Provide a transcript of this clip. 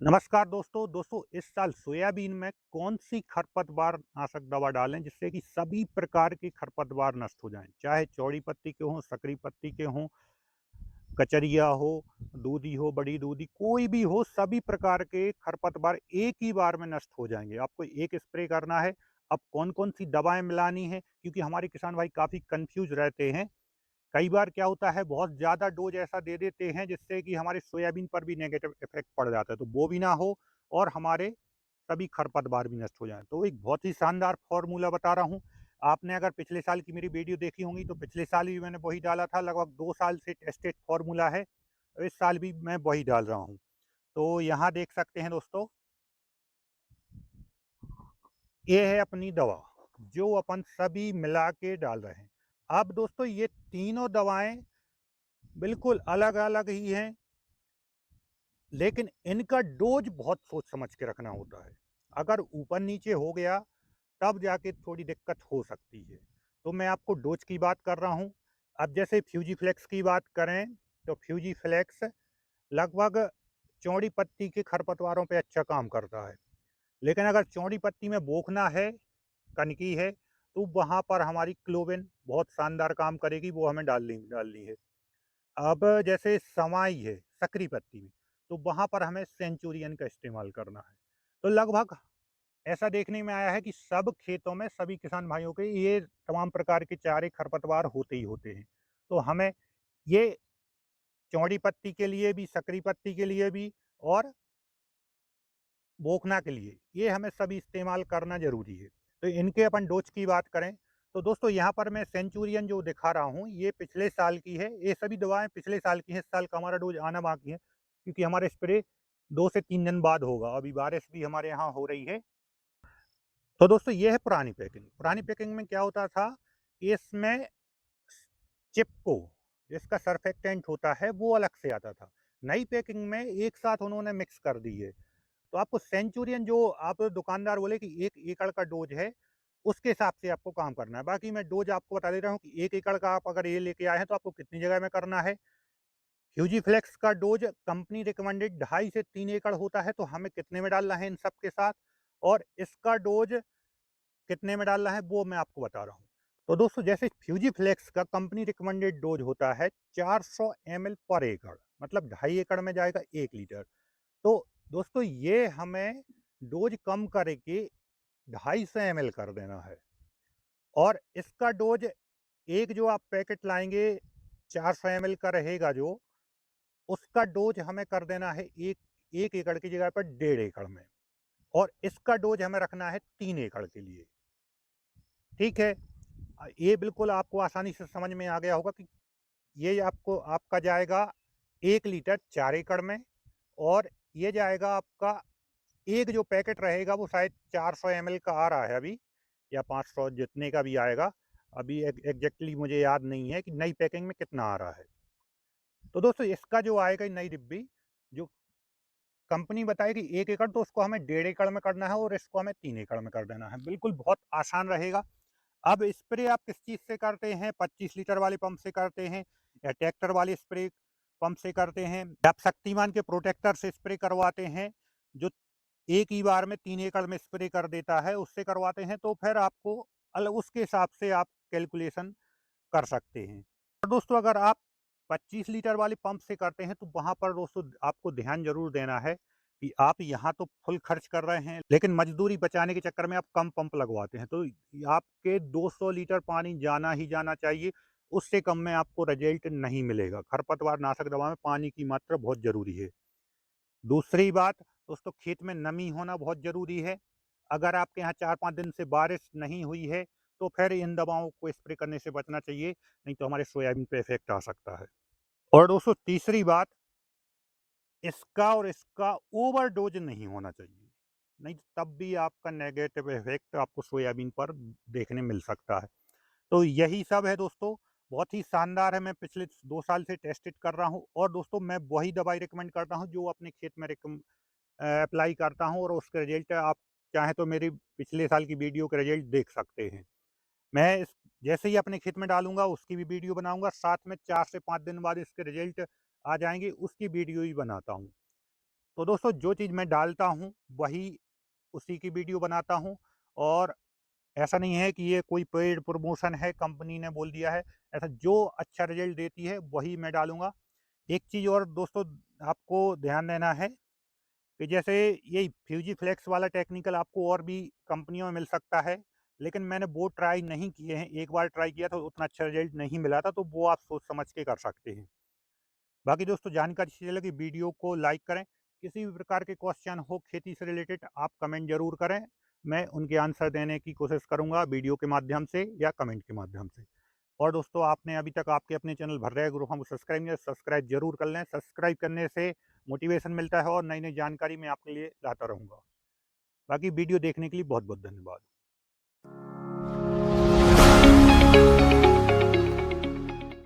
नमस्कार दोस्तों इस साल सोयाबीन में कौन सी खरपतवार नाशक दवा डालें जिससे कि सभी प्रकार के खरपतवार नष्ट हो जाएं, चाहे चौड़ी पत्ती के हों, सकरी पत्ती के हों, कचरिया हो, दूधी हो, बड़ी दूधी, कोई भी हो, सभी प्रकार के खरपतवार एक ही बार में नष्ट हो जाएंगे। आपको एक स्प्रे करना है। अब कौन कौन सी दवाएं मिलानी है, क्योंकि हमारे किसान भाई काफ़ी कंफ्यूज रहते हैं। कई बार क्या होता है, बहुत ज़्यादा डोज ऐसा दे देते हैं जिससे कि हमारे सोयाबीन पर भी नेगेटिव इफेक्ट पड़ जाता है, तो वो भी ना हो और हमारे सभी खरपतवार भी नष्ट हो जाएं। तो एक बहुत ही शानदार फॉर्मूला बता रहा हूँ। आपने अगर पिछले साल की मेरी वीडियो देखी होंगी तो पिछले साल भी मैंने वही डाला था। लगभग 2 साल से टेस्टेड फॉर्मूला है, तो इस साल भी मैं वही डाल रहा हूँ। तो यहाँ देख सकते हैं दोस्तों, ये है अपनी दवा जो अपन सभी मिला के डाल रहे हैं। अब दोस्तों ये तीनों दवाएं बिल्कुल अलग अलग ही हैं, लेकिन इनका डोज बहुत सोच समझ के रखना होता है। अगर ऊपर नीचे हो गया तब जाके थोड़ी दिक्कत हो सकती है। तो मैं आपको डोज की बात कर रहा हूँ। अब जैसे फ्यूजीफ्लेक्स की बात करें तो फ्यूजीफ्लेक्स लगभग चौड़ी पत्ती के खरपतवारों पे अच्छा काम करता है। लेकिन अगर चौड़ी पत्ती में बोखना है, कनकी है, तो वहाँ पर हमारी क्लोविन बहुत शानदार काम करेगी, वो हमें डालनी डालनी है। अब जैसे सवाई है सकरी पत्ती में, तो वहाँ पर हमें सेंचुरियन का इस्तेमाल करना है। तो लगभग ऐसा देखने में आया है कि सब खेतों में सभी किसान भाइयों के ये तमाम प्रकार के चारे खरपतवार होते ही होते हैं। तो हमें ये चौड़ी पत्ती के लिए भी, सकरी पत्ती के लिए भी और बोखना के लिए ये हमें सभी इस्तेमाल करना ज़रूरी है। तो इनके अपन डोज की बात करें तो दोस्तों यहाँ पर मैं सेंचुरियन जो दिखा रहा हूँ ये पिछले साल की है। ये सभी दवाएँ पिछले साल की हैं, इस साल का हमारा डोज आना बाकी है, क्योंकि हमारा स्प्रे 2 से 3 दिन बाद होगा। अभी बारिश भी हमारे यहाँ हो रही है। तो दोस्तों ये है पुरानी पैकिंग। पुरानी पैकिंग में क्या होता था, इसमें चिपको जिसका सर्फेक्टेंट होता है वो अलग से आता था। नई पैकिंग में एक साथ उन्होंने मिक्स कर दी है। तो आपको सेंचुरियन जो आप दुकानदार बोले कि 1 एकड़ का डोज है, उसके हिसाब से आपको काम करना है। बाकी मैं डोज आपको बता दे रहा हूँ कि 1 एकड़ का आप अगर ये लेके आए हैं तो आपको कितनी जगह में करना है। फ्यूजीफ्लेक्स का डोज कंपनी रिकमेंडेड 2.5 से 3 एकड़ होता है, तो हमें कितने में डालना है इन सब के साथ, और इसका डोज कितने में डालना है वो मैं आपको बता रहा हूँ। तो दोस्तों जैसे फ्यूजीफ्लेक्स का कंपनी रिकमेंडेड डोज होता है 400 ml पर एकड़, मतलब 2.5 एकड़ में जाएगा 1 लीटर। तो दोस्तों ये हमें डोज कम करके 250 ml कर देना है, और इसका डोज एक जो आप पैकेट लाएंगे 400 ml का रहेगा जो, उसका डोज हमें कर देना है एक एक एकड़ की जगह पर 1.5 एकड़ में, और इसका डोज हमें रखना है 3 एकड़ के लिए। ठीक है। ये बिल्कुल आपको आसानी से समझ में आ गया होगा कि ये आपको आपका जाएगा 1 लीटर 4 एकड़ में, और ये जाएगा आपका एक जो पैकेट रहेगा वो शायद 400 ml का आ रहा है अभी, या 500 जितने का भी आएगा। अभी एग्जैक्टली मुझे याद नहीं है कि नई पैकिंग में कितना आ रहा है। तो दोस्तों इसका जो आएगा नई डिब्बी, जो कंपनी बताएगी 1 एकड़, तो उसको हमें 1.5 एकड़ में करना है, और इसको हमें 3 एकड़ में कर देना है। बिल्कुल बहुत आसान रहेगा। अब स्प्रे आप किस चीज़ से करते हैं? 25 लीटर वाले पंप से करते हैं, या ट्रैक्टर वाले स्प्रे पंप से करते हैं, या आप शक्तिमान के प्रोटेक्टर से स्प्रे करवाते हैं, जो एक ही बार में 3 एकड़ में स्प्रे कर देता है, उससे करवाते हैं, तो फिर आपको अलग उसके हिसाब से आप कैलकुलेशन कर सकते हैं। और दोस्तों अगर आप 25 लीटर वाले पंप से करते हैं, तो वहाँ पर दोस्तों आपको ध्यान ज़रूर देना है कि आप यहाँ तो फुल खर्च कर रहे हैं, लेकिन मजदूरी बचाने के चक्कर में आप कम पंप लगवाते हैं। तो आपके 200 लीटर पानी जाना ही जाना चाहिए, उससे कम में आपको रिज़ल्ट नहीं मिलेगा। खरपतवार नाशक दवा में पानी की मात्रा बहुत ज़रूरी है। दूसरी बात दोस्तों, खेत में नमी होना बहुत ज़रूरी है। अगर आपके यहाँ 4-5 दिन से बारिश नहीं हुई है, तो फिर इन दवाओं को स्प्रे करने से बचना चाहिए, नहीं तो हमारे सोयाबीन पे इफ़ेक्ट आ सकता है। और दोस्तों तीसरी बात, इसका और इसका ओवरडोज़ नहीं होना चाहिए, नहीं तो तब भी आपका नेगेटिव इफ़ेक्ट आपको सोयाबीन पर देखने मिल सकता है। तो यही सब है दोस्तों, बहुत ही शानदार है। मैं पिछले 2 साल से टेस्टेड कर रहा हूँ, और दोस्तों मैं वही दवाई रिकमेंड करता हूँ जो अपने खेत में अप्लाई करता हूँ, और उसके रिजल्ट आप चाहें तो मेरी पिछले साल की वीडियो के रिजल्ट देख सकते हैं। मैं इस जैसे ही अपने खेत में डालूँगा उसकी भी वीडियो बनाऊँगा, साथ में 4 से 5 दिन बाद इसके रिजल्ट आ जाएँगे, उसकी वीडियो भी बनाता हूँ। तो दोस्तों जो चीज़ मैं डालता हूँ, वही उसी की वीडियो बनाता हूँ और ऐसा नहीं है कि ये कोई पेड प्रमोशन है, कंपनी ने बोल दिया है। ऐसा जो अच्छा रिज़ल्ट देती है, वही मैं डालूँगा। एक चीज़ और दोस्तों आपको ध्यान देना है कि जैसे यही फ्यूजीफ्लेक्स वाला टेक्निकल आपको और भी कंपनियों में मिल सकता है, लेकिन मैंने वो ट्राई नहीं किए हैं। एक बार ट्राई किया तो उतना अच्छा रिज़ल्ट नहीं मिला था, तो वो आप सोच समझ के कर सकते हैं। बाकी दोस्तों जानकारी अच्छी लगी वीडियो को लाइक करें। किसी भी प्रकार के क्वेश्चन हो खेती से रिलेटेड आप कमेंट ज़रूर करें। मैं उनके आंसर देने की कोशिश करूँगा वीडियो के माध्यम से या कमेंट के माध्यम से। और दोस्तों आपने अभी तक आपके अपने चैनल भर रहे ग्रुप हम सब्सक्राइब नहीं किया, सब्सक्राइब ज़रूर कर लें। सब्सक्राइब करने से मोटिवेशन मिलता है और नई-नई जानकारी मैं आपके लिए लाता रहूँगा। बाकी वीडियो देखने के लिए बहुत-बहुत धन्यवाद।